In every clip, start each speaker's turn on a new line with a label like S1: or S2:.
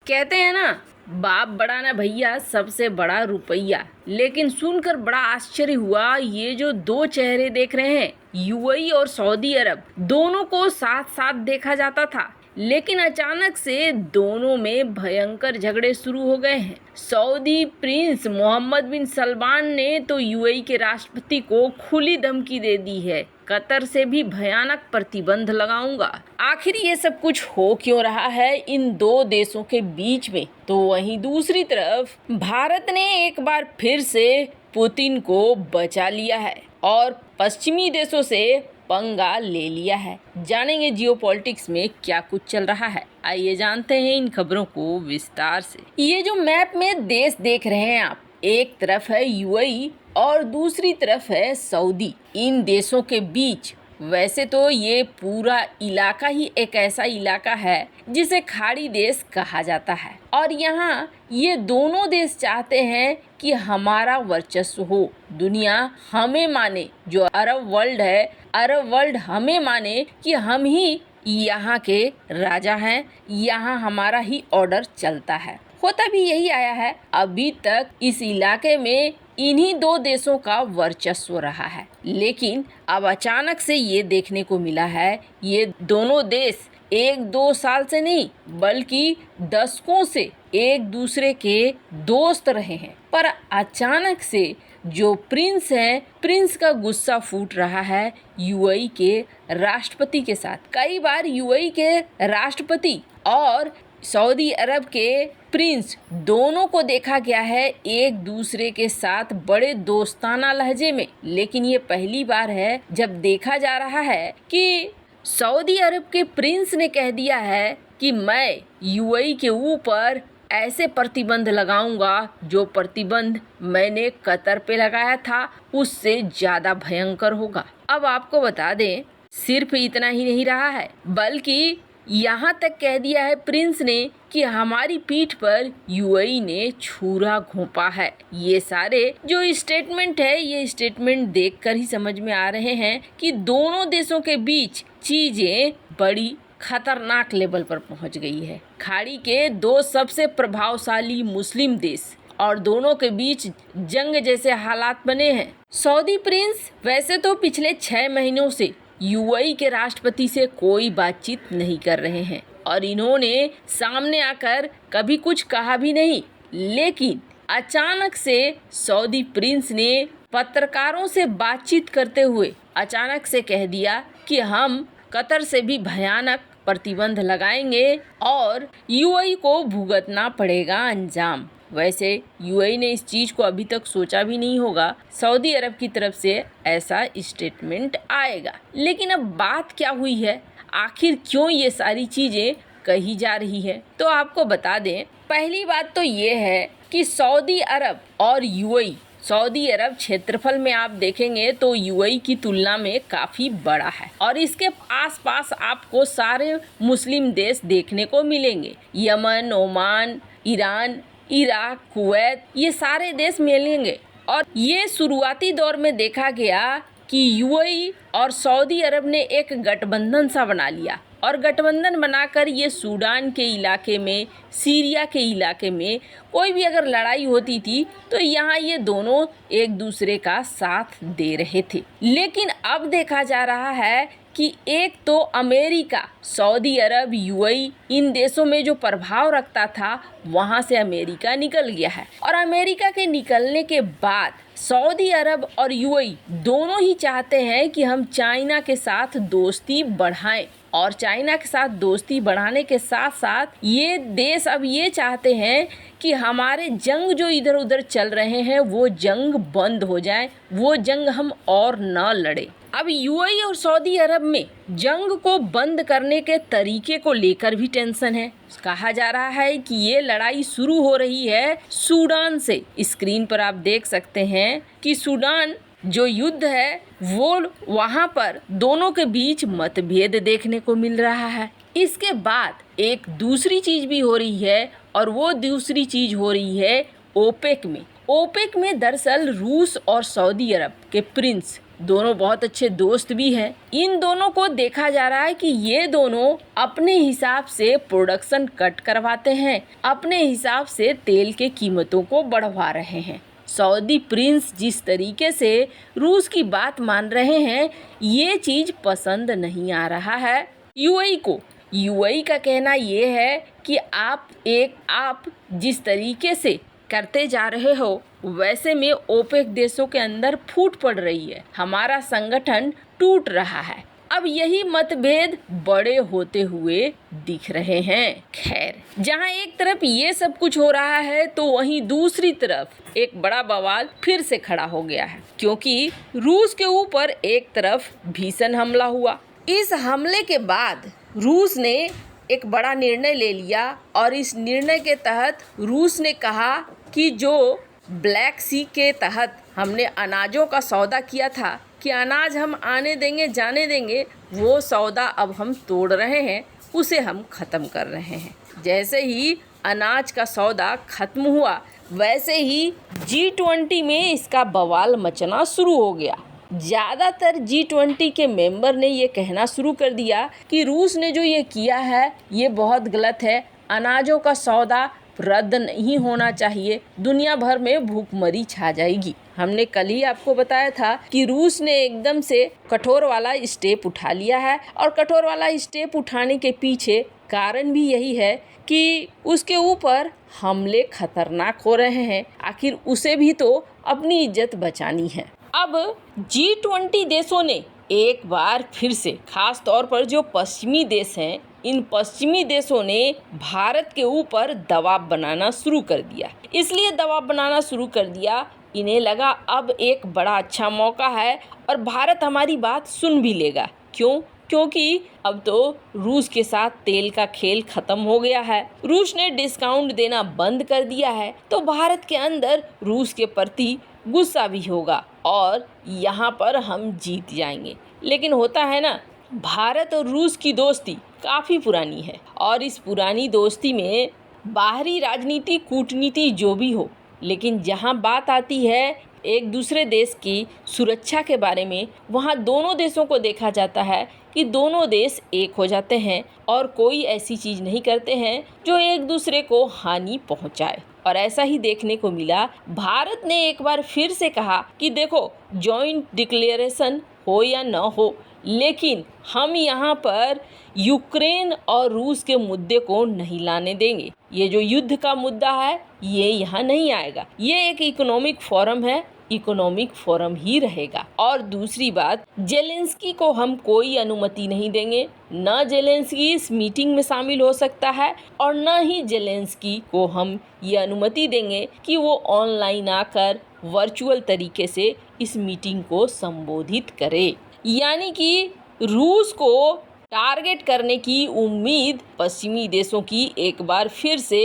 S1: कहते हैं ना, बाप बड़ा ना भैया, सबसे बड़ा रुपया। लेकिन सुनकर बड़ा आश्चर्य हुआ, ये जो दो चेहरे देख रहे हैं, यूएई और सऊदी अरब, दोनों को साथ साथ देखा जाता था, लेकिन अचानक से दोनों में भयंकर झगड़े शुरू हो गए हैं। सऊदी प्रिंस मोहम्मद बिन सलमान ने तो यूएई के राष्ट्रपति को खुली धमकी दे दी है, कतर से भी भयानक प्रतिबंध लगाऊंगा। आखिर ये सब कुछ हो क्यों रहा है इन दो देशों के बीच में? तो वहीं दूसरी तरफ भारत ने एक बार फिर से पुतिन को बचा लिया है और पश्चिमी देशों से पंगा ले लिया है। जानेंगे जियोपॉलिटिक्स में क्या कुछ चल रहा है, आइए जानते हैं इन खबरों को विस्तार से। ये जो मैप में देश देख रहे हैं आप, एक तरफ है यूएई और दूसरी तरफ है सऊदी। इन देशों के बीच वैसे तो ये पूरा इलाका ही एक ऐसा इलाका है जिसे खाड़ी देश कहा जाता है, और यहाँ ये दोनों देश चाहते हैं कि हमारा वर्चस्व हो, दुनिया हमें माने। जो अरब वर्ल्ड है, अरब वर्ल्ड हमें माने कि हम ही यहाँ के राजा हैं, यहाँ हमारा ही ऑर्डर चलता है। होता भी यही आया है। अभी तक इस इलाके में इन्हीं दो देशों का वर्चस्व रहा है, लेकिन अब अचानक से ये देखने को मिला है, ये दोनों देश एक दो साल से नहीं बल्कि दशकों से एक दूसरे के दोस्त रहे हैं, पर अचानक से जो प्रिंस है, प्रिंस का गुस्सा फूट रहा है यूएई के राष्ट्रपति के साथ। कई बार यूएई के राष्ट्रपति और सऊदी अरब के प्रिंस दोनों को देखा गया है एक दूसरे के साथ बड़े दोस्ताना लहजे में, लेकिन ये पहली बार है जब देखा जा रहा है कि सऊदी अरब के प्रिंस ने कह दिया है कि मैं यूएई के ऊपर ऐसे प्रतिबंध लगाऊंगा जो प्रतिबंध मैंने कतर पे लगाया था उससे ज़्यादा भयंकर होगा। अब आपको बता दें, सिर्फ इतना ही नहीं रहा है, बल्कि यहाँ तक कह दिया है प्रिंस ने कि हमारी पीठ पर यूएई ने छुरा घोंपा है। ये सारे जो स्टेटमेंट है, ये स्टेटमेंट देखकर ही समझ में आ रहे हैं कि दोनों देशों के बीच चीजें बड़ी खतरनाक लेवल पर पहुंच गई है। खाड़ी के दो सबसे प्रभावशाली मुस्लिम देश और दोनों के बीच जंग जैसे हालात बने हैं। सऊदी प्रिंस वैसे तो पिछले 6 महीनों से यूएई के राष्ट्रपति से कोई बातचीत नहीं कर रहे हैं और इन्होंने सामने आकर कभी कुछ कहा भी नहीं, लेकिन अचानक से सऊदी प्रिंस ने पत्रकारों से बातचीत करते हुए अचानक से कह दिया कि हम कतर से भी भयानक प्रतिबंध लगाएंगे और यूएई को भुगतना पड़ेगा अंजाम। वैसे यूएई ने इस चीज़ को अभी तक सोचा भी नहीं होगा, सऊदी अरब की तरफ से ऐसा स्टेटमेंट आएगा। लेकिन अब बात क्या हुई है, आखिर क्यों ये सारी चीज़ें कही जा रही है, तो आपको बता दें। पहली बात तो ये है कि सऊदी अरब और यूएई, सऊदी अरब क्षेत्रफल में आप देखेंगे तो यूएई की तुलना में काफ़ी बड़ा है और इसके आसपास आपको सारे मुस्लिम देश देखने को मिलेंगे। Yemen, Oman, Iran, Iraq, Kuwait, ये सारे देश मिलेंगे। और ये शुरुआती दौर में देखा गया कि यूएई और सऊदी अरब ने एक गठबंधन सा बना लिया और गठबंधन बनाकर ये सूडान के इलाके में, सीरिया के इलाके में कोई भी अगर लड़ाई होती थी तो यहाँ ये दोनों एक दूसरे का साथ दे रहे थे। लेकिन अब देखा जा रहा है कि एक तो अमेरिका, सऊदी अरब, यूएई, इन देशों में जो प्रभाव रखता था वहाँ से अमेरिका निकल गया है और अमेरिका के निकलने के बाद सऊदी अरब और यूएई दोनों ही चाहते हैं कि हम चाइना के साथ दोस्ती बढ़ाएं और चाइना के साथ दोस्ती बढ़ाने के साथ साथ ये देश अब ये चाहते हैं कि हमारे जंग जो इधर उधर चल रहे हैं वो जंग बंद हो जाए, वो जंग हम और न लड़े। अब यूएई और सऊदी अरब में जंग को बंद करने के तरीके को लेकर भी टेंशन है। कहा जा रहा है कि ये लड़ाई शुरू हो रही है सूडान से। स्क्रीन पर आप देख सकते हैं कि सूडान जो युद्ध है वो वहाँ पर दोनों के बीच मतभेद देखने को मिल रहा है। इसके बाद एक दूसरी चीज भी हो रही है और वो दूसरी चीज हो रही है ओपेक में। ओपेक में दरअसल रूस और सऊदी अरब के प्रिंस दोनों बहुत अच्छे दोस्त भी हैं। इन दोनों को देखा जा रहा है कि ये दोनों अपने हिसाब से प्रोडक्शन कट करवाते हैं, अपने हिसाब से तेल के कीमतों को बढ़वा रहे हैं। सऊदी प्रिंस जिस तरीके से रूस की बात मान रहे हैं, ये चीज़ पसंद नहीं आ रहा है यूएई को। यूएई का कहना ये है कि आप जिस तरीके से करते जा रहे हो वैसे में ओपेक देशों के अंदर फूट पड़ रही है, हमारा संगठन टूट रहा है। अब यही मतभेद बड़े होते हुए दिख रहे हैं। खैर, जहां एक तरफ ये सब कुछ हो रहा है तो वहीं दूसरी तरफ एक बड़ा बवाल फिर से खड़ा हो गया है, क्योंकि रूस के ऊपर एक तरफ भीषण हमला हुआ। इस हमले के बाद रूस ने एक बड़ा निर्णय ले लिया और इस निर्णय के तहत रूस ने कहा कि जो ब्लैक सी के तहत हमने अनाजों का सौदा किया था कि अनाज हम आने देंगे जाने देंगे, वो सौदा अब हम तोड़ रहे हैं, उसे हम ख़त्म कर रहे हैं। जैसे ही अनाज का सौदा ख़त्म हुआ वैसे ही G20 में इसका बवाल मचना शुरू हो गया। ज़्यादातर G20 के मेंबर ने ये कहना शुरू कर दिया कि रूस ने जो ये किया है ये बहुत गलत है, अनाजों का सौदा रद्द नहीं होना चाहिए, दुनिया भर में भूखमरी छा जाएगी। हमने कल ही आपको बताया था कि रूस ने एकदम से कठोर वाला स्टेप उठा लिया है और कठोर वाला स्टेप उठाने के पीछे कारण भी यही है कि उसके ऊपर हमले खतरनाक हो रहे हैं, आखिर उसे भी तो अपनी इज्जत बचानी है। अब G20 देशों ने एक बार फिर से, खास तौर पर जो पश्चिमी देश हैं, इन पश्चिमी देशों ने भारत के ऊपर दबाव बनाना शुरू कर दिया। इसलिए दबाव बनाना शुरू कर दिया, इन्हें लगा अब एक बड़ा अच्छा मौका है और भारत हमारी बात सुन भी लेगा। क्यों? क्योंकि अब तो रूस के साथ तेल का खेल खत्म हो गया है, रूस ने डिस्काउंट देना बंद कर दिया है, तो भारत के अंदर रूस के प्रति गुस्सा भी होगा और यहाँ पर हम जीत जाएंगे। लेकिन होता है ना, भारत और रूस की दोस्ती काफ़ी पुरानी है और इस पुरानी दोस्ती में बाहरी राजनीति कूटनीति जो भी हो, लेकिन जहाँ बात आती है एक दूसरे देश की सुरक्षा के बारे में, वहाँ दोनों देशों को देखा जाता है कि दोनों देश एक हो जाते हैं और कोई ऐसी चीज़ नहीं करते हैं जो एक दूसरे को हानि पहुँचाए। और ऐसा ही देखने को मिला। भारत ने एक बार फिर से कहा कि देखो, जॉइंट डिक्लेरेशन हो या न हो, लेकिन हम यहाँ पर यूक्रेन और रूस के मुद्दे को नहीं लाने देंगे। ये जो युद्ध का मुद्दा है ये यहाँ नहीं आएगा, ये एक इकोनॉमिक फोरम है, इकोनॉमिक फोरम ही रहेगा। और दूसरी बात, जेलेंस्की को हम कोई अनुमति नहीं देंगे, न जेलेंस्की इस मीटिंग में शामिल हो सकता है और न ही जेलेंस्की को हम ये अनुमति देंगे कि वो ऑनलाइन आकर वर्चुअल तरीके से इस मीटिंग को संबोधित करे। यानी कि रूस को टारगेट करने की उम्मीद पश्चिमी देशों की एक बार फिर से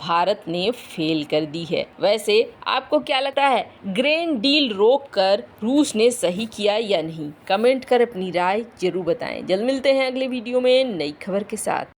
S1: भारत ने फेल कर दी है। वैसे आपको क्या लगता है, ग्रेन डील रोककर रूस ने सही किया या नहीं? कमेंट कर अपनी राय जरूर बताएं। जल्द मिलते हैं अगले वीडियो में नई खबर के साथ।